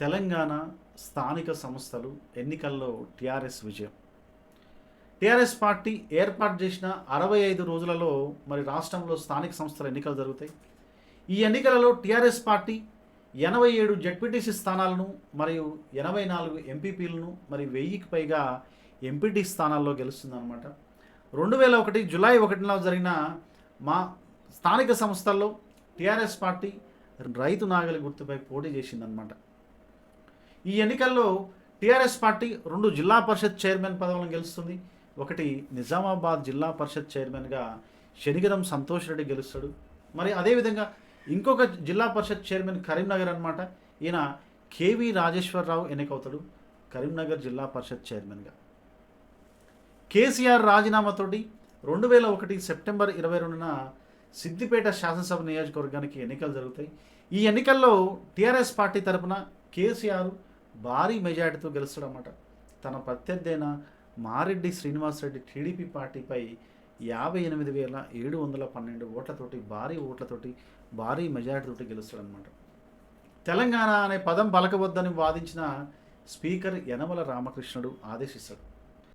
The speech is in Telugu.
తెలంగాణ స్థానిక సంస్థలు ఎన్నికల్లో టీఆర్ఎస్ విజయం. టీఆర్ఎస్ పార్టీ ఏర్పాటు చేసిన 65 రోజులలో మరి రాష్ట్రంలో స్థానిక సంస్థల ఎన్నికలు జరుగుతాయి. ఈ ఎన్నికలలో టీఆర్ఎస్ పార్టీ 87 జడ్పీటీసీ స్థానాలను మరియు 84 ఎంపీపీలను మరి 1000కి పైగా ఎంపీటీ స్థానాల్లో గెలుస్తుందన్నమాట. 2001 జూలై 1న జరిగిన మా స్థానిక సంస్థల్లో టీఆర్ఎస్ పార్టీ రైతు నాగలి గుర్తుపై పోటీ చేసిందనమాట. ఈ ఎన్నికల్లో టీఆర్ఎస్ పార్టీ 2 జిల్లా పరిషత్ చైర్మన్ పదవులను గెలుస్తుంది. ఒకటి నిజామాబాద్ జిల్లా పరిషత్ చైర్మన్గా శనిగరం సంతోష్ రెడ్డి గెలుస్తాడు. మరి అదేవిధంగా ఇంకొక జిల్లా పరిషత్ చైర్మన్ కరీంనగర్ అనమాట. ఈయన కేవీ రాజేశ్వరరావు ఎన్నికవుతాడు కరీంనగర్ జిల్లా పరిషత్ చైర్మన్గా. కేసీఆర్ రాజీనామాతోటి 2001 సెప్టెంబర్ 22న సిద్దిపేట శాసనసభ నియోజకవర్గానికి ఎన్నికలు జరుగుతాయి. ఈ ఎన్నికల్లో టీఆర్ఎస్ పార్టీ తరపున కేసీఆర్ భారీ మెజార్టీతో గెలుస్తాడన్నమాట. తన ప్రత్యర్థి అయిన మారెడ్డి శ్రీనివాసరెడ్డి టీడీపీ పార్టీపై 58,712 ఓట్లతోటి భారీ మెజార్టీతోటి గెలుస్తాడనమాట. తెలంగాణ అనే పదం పలకవద్దని వాదించిన స్పీకర్ యనమల రామకృష్ణుడు ఆదేశిస్తాడు.